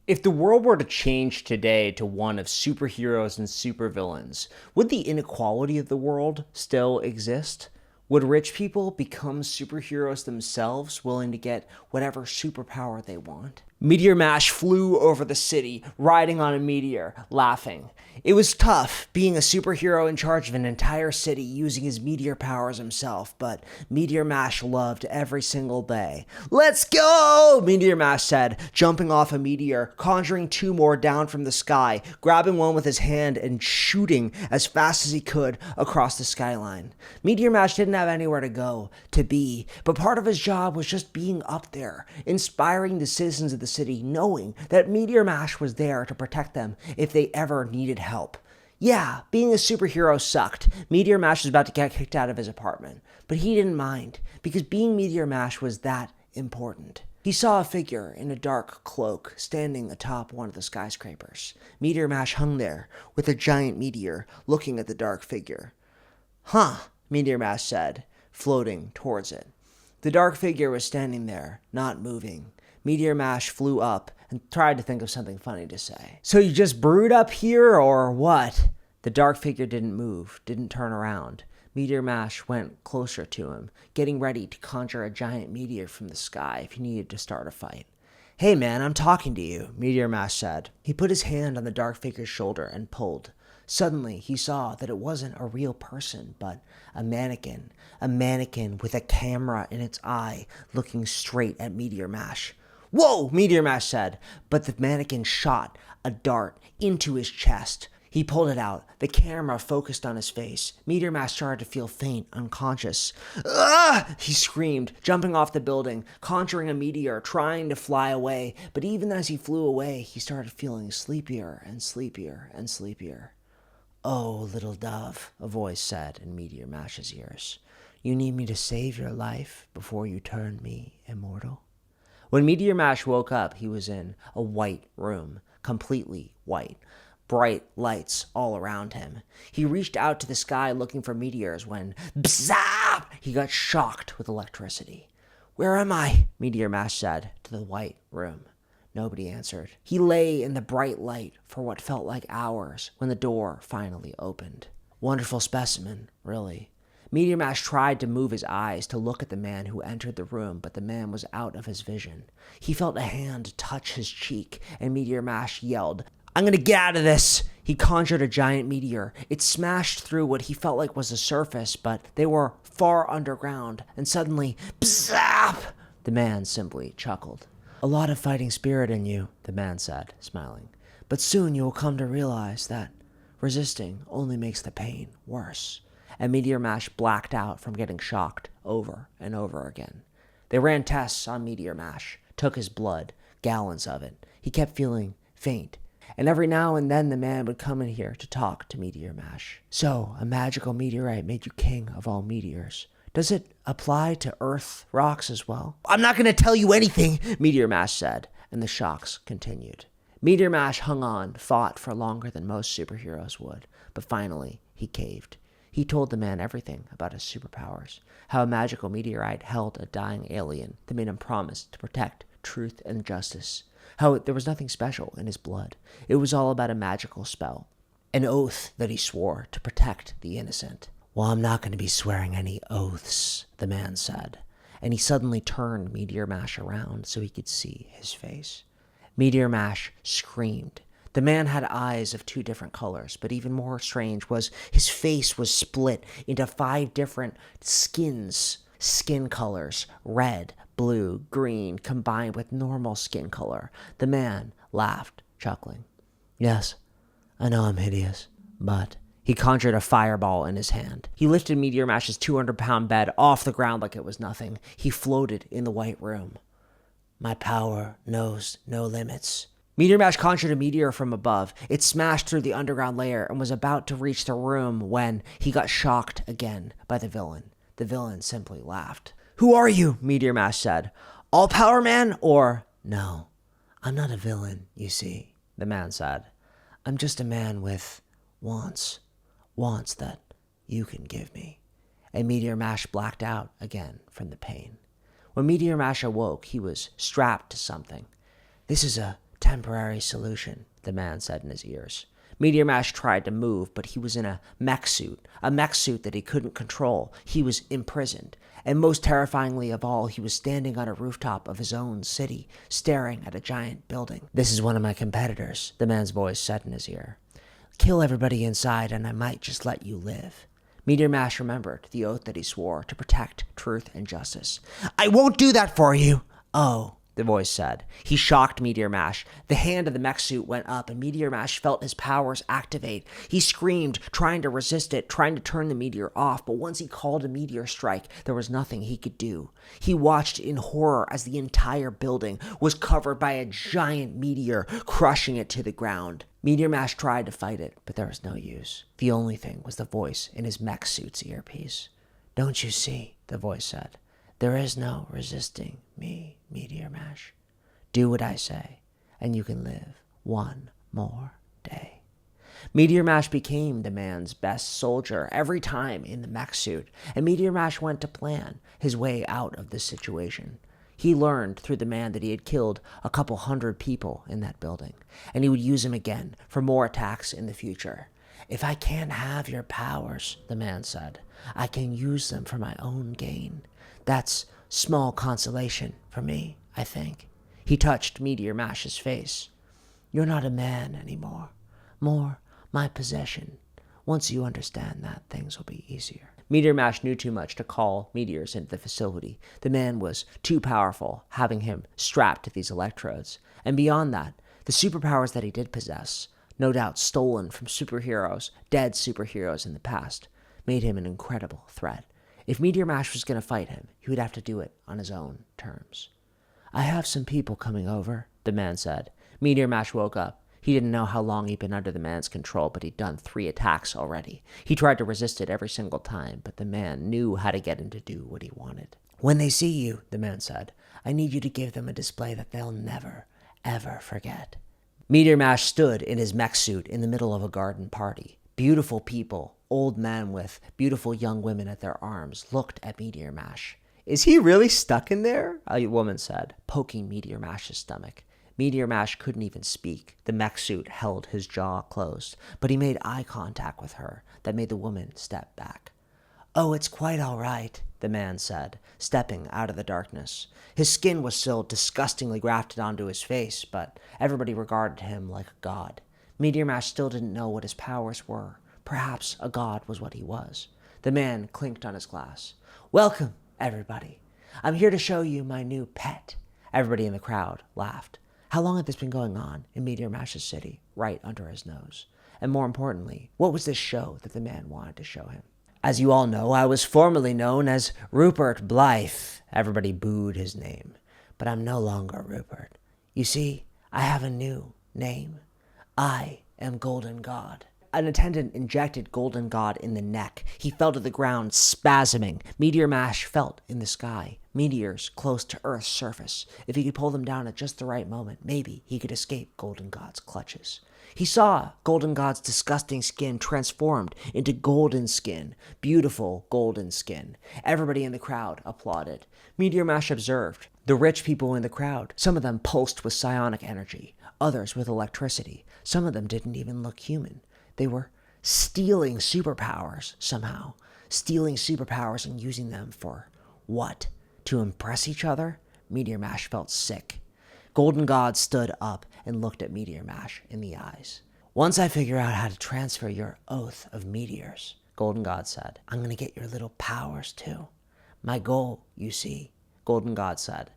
If the world were to change today to one of superheroes and supervillains, would the inequality of the world still exist? Would rich people become superheroes themselves, willing to get whatever superpower they want? Meteor Mash flew over the city, riding on a meteor, laughing. It was tough, being a superhero in charge of an entire city using his meteor powers himself, but Meteor Mash loved every single day. "Let's go!" Meteor Mash said, jumping off a meteor, conjuring two more down from the sky, grabbing one with his hand and shooting as fast as he could across the skyline. Meteor Mash didn't have anywhere to go, to be, but part of his job was just being up there, inspiring the citizens of the city, knowing that Meteor Mash was there to protect them if they ever needed help. Yeah, being a superhero sucked. Meteor Mash was about to get kicked out of his apartment, but he didn't mind, because being Meteor Mash was that important. He saw a figure in a dark cloak standing atop one of the skyscrapers. Meteor Mash hung there with a giant meteor looking at the dark figure. "Huh," Meteor Mash said, floating towards it. The dark figure was standing there, not moving. Meteor Mash flew up and tried to think of something funny to say. "So you just brewed up here, or what?" The dark figure didn't move, didn't turn around. Meteor Mash went closer to him, getting ready to conjure a giant meteor from the sky if he needed to start a fight. "Hey man, I'm talking to you," Meteor Mash said. He put his hand on the dark figure's shoulder and pulled. Suddenly, he saw that it wasn't a real person, but a mannequin with a camera in its eye looking straight at Meteor Mash. "Whoa!" Meteor Mash said, but the mannequin shot a dart into his chest. He pulled it out. The camera focused on his face. Meteor Mash started to feel faint, unconscious. "Ah!" he screamed, jumping off the building, conjuring a meteor, trying to fly away. But even as he flew away, he started feeling sleepier and sleepier and sleepier. "Oh, little dove," a voice said in Meteor Mash's ears. "You need me to save your life before you turn me immortal?" When Meteor Mash woke up, he was in a white room, completely white. Bright lights all around him. He reached out to the sky looking for meteors when, bzap, he got shocked with electricity. "Where am I?" Meteor Mash said to the white room. Nobody answered. He lay in the bright light for what felt like hours when the door finally opened. Wonderful specimen, really. Meteor Mash tried to move his eyes to look at the man who entered the room, but the man was out of his vision. He felt a hand touch his cheek, and Meteor Mash yelled, "I'm gonna get out of this!" He conjured a giant meteor. It smashed through what he felt like was the surface, but they were far underground, and suddenly, bzap! The man simply chuckled. "A lot of fighting spirit in you," the man said, smiling. "But soon you will come to realize that resisting only makes the pain worse." And Meteor Mash blacked out from getting shocked over and over again. They ran tests on Meteor Mash, took his blood, gallons of it. He kept feeling faint. And every now and then the man would come in here to talk to Meteor Mash. "So, a magical meteorite made you king of all meteors. Does it apply to Earth rocks as well?" "I'm not going to tell you anything," Meteor Mash said, and the shocks continued. Meteor Mash hung on, fought for longer than most superheroes would, but finally he caved. He told the man everything about his superpowers, how a magical meteorite held a dying alien that made him promise to protect truth and justice, how there was nothing special in his blood. It was all about a magical spell, an oath that he swore to protect the innocent. "Well, I'm not going to be swearing any oaths," the man said, and he suddenly turned Meteor Mash around so he could see his face. Meteor Mash screamed. The man had eyes of 2 different colors, but even more strange was his face was split into 5 different skin colors, red, blue, green, combined with normal skin color. The man laughed, chuckling. "Yes, I know I'm hideous, but..." He conjured a fireball in his hand. He lifted Meteor Mash's 200-pound bed off the ground like it was nothing. He floated in the white room. "My power knows no limits." Meteor Mash conjured a meteor from above. It smashed through the underground layer and was about to reach the room when he got shocked again by the villain. The villain simply laughed. "Who are you?" Meteor Mash said. "All Power Man or..." "No, I'm not a villain, you see," the man said. "I'm just a man with wants that you can give me." And Meteor Mash blacked out again from the pain. When Meteor Mash awoke, he was strapped to something. "This is a Temporary solution, the man said in his ears. Meteor Mash tried to move, but he was in a mech suit that he couldn't control. He was imprisoned. And most terrifyingly of all, he was standing on a rooftop of his own city, staring at a giant building. This is one of my competitors, the man's voice said in his ear. Kill everybody inside and I might just let you live. Meteor Mash remembered the oath that he swore to protect truth and justice. I won't do that for you. Oh, the voice said. He shocked Meteor Mash. The hand of the mech suit went up, and Meteor Mash felt his powers activate. He screamed, trying to resist it, trying to turn the meteor off, but once he called a meteor strike, there was nothing he could do. He watched in horror as the entire building was covered by a giant meteor, crushing it to the ground. Meteor Mash tried to fight it, but there was no use. The only thing was the voice in his mech suit's earpiece. Don't you see, the voice said. There is no resisting me, Meteor Mash. Do what I say, and you can live one more day. Meteor Mash became the man's best soldier every time in the mech suit, and Meteor Mash went to plan his way out of this situation. He learned through the man that he had killed a couple hundred people in that building, and he would use him again for more attacks in the future. If I can't have your powers, the man said, I can use them for my own gain. That's small consolation for me, I think. He touched Meteor Mash's face. You're not a man anymore. More my possession. Once you understand that, things will be easier. Meteor Mash knew too much to call meteors into the facility. The man was too powerful, having him strapped to these electrodes. And beyond that, the superpowers that he did possess, no doubt stolen from superheroes, dead superheroes in the past, made him an incredible threat. If Meteor Mash was going to fight him, he would have to do it on his own terms. I have some people coming over, the man said. Meteor Mash woke up. He didn't know how long he'd been under the man's control, but he'd done 3 attacks already. He tried to resist it every single time, but the man knew how to get him to do what he wanted. When they see you, the man said, I need you to give them a display that they'll never, ever forget. Meteor Mash stood in his mech suit in the middle of a garden party. Beautiful people, old men with beautiful young women at their arms, looked at Meteor Mash. Is he really stuck in there? A woman said, poking Meteor Mash's stomach. Meteor Mash couldn't even speak. The mech suit held his jaw closed, but he made eye contact with her that made the woman step back. Oh, it's quite all right, the man said, stepping out of the darkness. His skin was still disgustingly grafted onto his face, but everybody regarded him like a god. Meteor Mash still didn't know what his powers were. Perhaps a god was what he was. The man clinked on his glass. Welcome, everybody. I'm here to show you my new pet. Everybody in the crowd laughed. How long had this been going on in Meteor Mash's city, right under his nose? And more importantly, what was this show that the man wanted to show him? As you all know, I was formerly known as Rupert Blythe. Everybody booed his name. But I'm no longer Rupert. You see, I have a new name. I am Golden God. An attendant injected Golden God in the neck. He fell to the ground, spasming. Meteor Mash felt in the sky, meteors close to Earth's surface. If he could pull them down at just the right moment, maybe he could escape Golden God's clutches. He saw Golden God's disgusting skin transformed into golden skin, beautiful golden skin. Everybody in the crowd applauded. Meteor Mash observed the rich people in the crowd. Some of them pulsed with psionic energy, others with electricity. Some of them didn't even look human. They were stealing superpowers somehow. Stealing superpowers and using them for what? To impress each other? Meteor Mash felt sick. Golden God stood up and looked at Meteor Mash in the eyes. Once I figure out how to transfer your oath of meteors, Golden God said, I'm going to get your little powers too. My goal, you see, Golden God said,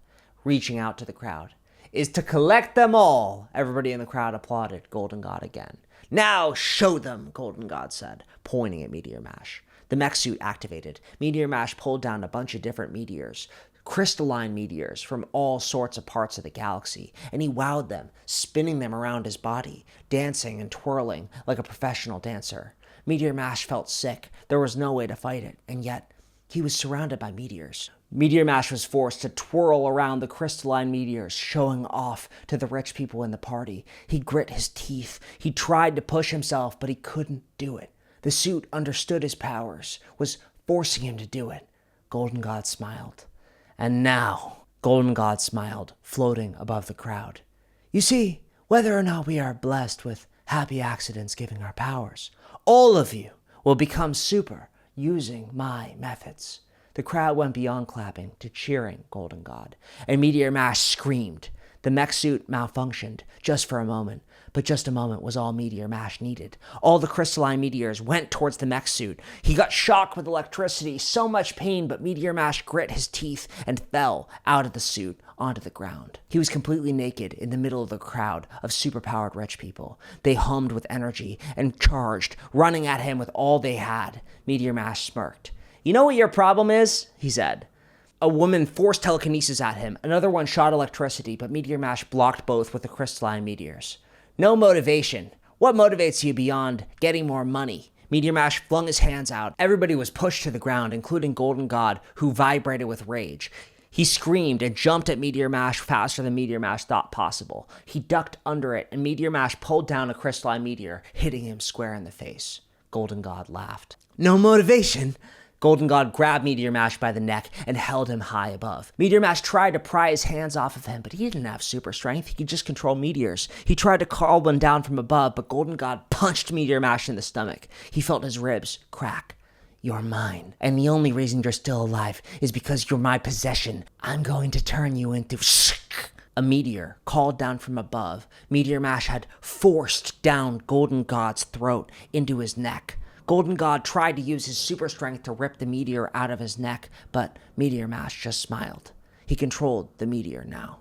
reaching out to the crowd, is to collect them all. Everybody in the crowd applauded Golden God again. Now show them, Golden God said, pointing at Meteor Mash. The mech suit activated. Meteor Mash pulled down a bunch of different meteors, crystalline meteors from all sorts of parts of the galaxy, and he wowed them, spinning them around his body, dancing and twirling like a professional dancer. Meteor Mash felt sick. There was no way to fight it, and yet he was surrounded by meteors. Meteor Mash was forced to twirl around the crystalline meteors, showing off to the rich people in the party. He grit his teeth. He tried to push himself, but he couldn't do it. The suit understood his powers, was forcing him to do it. Golden God smiled. And now, Golden God smiled, floating above the crowd. You see, whether or not we are blessed with happy accidents giving our powers, all of you will become super using my methods. The crowd went beyond clapping to cheering Golden God, and Meteor Mash screamed. The mech suit malfunctioned just for a moment, but just a moment was all Meteor Mash needed. All the crystalline meteors went towards the mech suit. He got shocked with electricity, so much pain, but Meteor Mash grit his teeth and fell out of the suit onto the ground. He was completely naked in the middle of the crowd of superpowered rich people. They hummed with energy and charged, running at him with all they had. Meteor Mash smirked. "You know what your problem is?" he said. A woman forced telekinesis at him. Another one shot electricity, but Meteor Mash blocked both with the crystalline meteors. "No motivation. What motivates you beyond getting more money?" Meteor Mash flung his hands out. Everybody was pushed to the ground, including Golden God, who vibrated with rage. He screamed and jumped at Meteor Mash faster than Meteor Mash thought possible. He ducked under it, and Meteor Mash pulled down a crystalline meteor, hitting him square in the face. Golden God laughed. "No motivation?" Golden God grabbed Meteor Mash by the neck and held him high above. Meteor Mash tried to pry his hands off of him, but he didn't have super strength. He could just control meteors. He tried to call one down from above, but Golden God punched Meteor Mash in the stomach. He felt his ribs crack. "You're mine, and the only reason you're still alive is because you're my possession. I'm going to turn you into..." A meteor called down from above. Meteor Mash had forced down Golden God's throat into his neck. Golden God tried to use his super strength to rip the meteor out of his neck, but Meteor Mash just smiled. He controlled the meteor now.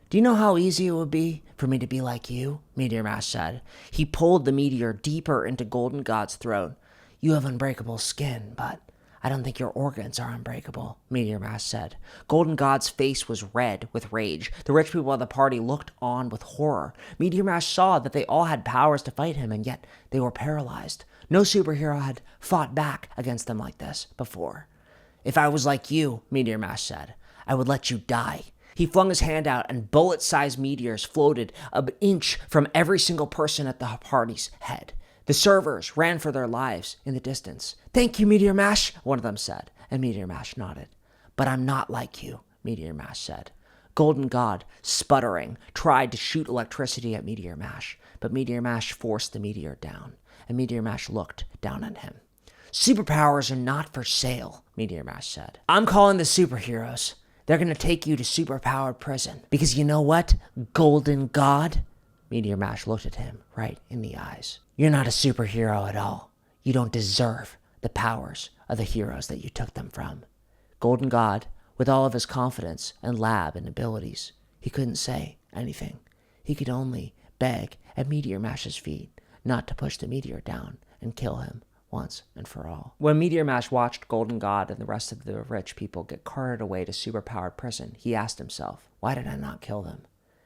"Do you know how easy it would be for me to be like you?" Meteor Mash said. He pulled the meteor deeper into Golden God's throat. "You have unbreakable skin, but I don't think your organs are unbreakable," Meteor Mash said. Golden God's face was red with rage. The rich people of the party looked on with horror. Meteor Mash saw that they all had powers to fight him, and yet they were paralyzed. No superhero had fought back against them like this before. "If I was like you," Meteor Mash said, "I would let you die." He flung his hand out, and bullet-sized meteors floated an inch from every single person at the party's head. The servers ran for their lives in the distance. "Thank you, Meteor Mash," one of them said, and Meteor Mash nodded. "But I'm not like you," Meteor Mash said. Golden God, sputtering, tried to shoot electricity at Meteor Mash, but Meteor Mash forced the meteor down, and Meteor Mash looked down at him. "Superpowers are not for sale," Meteor Mash said. "I'm calling the superheroes. They're going to take you to superpowered prison. Because you know what, Golden God?" Meteor Mash looked at him right in the eyes. "You're not a superhero at all. You don't deserve the powers of the heroes that you took them from." Golden God, with all of his confidence and lab and abilities, he couldn't say anything. He could only beg at Meteor Mash's feet not to push the meteor down and kill him once and for all. When Meteor Mash watched Golden God and the rest of the rich people get carted away to superpowered prison, he asked himself, "Why did I not kill them?"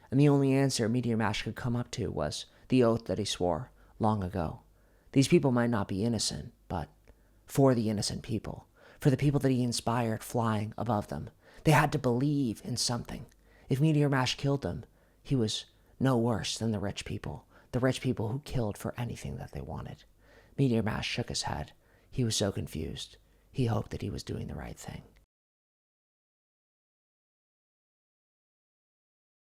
And the only answer Meteor Mash could come up to was the oath that he swore long ago. These people might not be innocent, but for the innocent people, for the people that he inspired flying above them, they had to believe in something. If Meteor Mash killed them, he was no worse than the rich people who killed for anything that they wanted. Meteor Mash shook his head. He was so confused. He hoped that he was doing the right thing.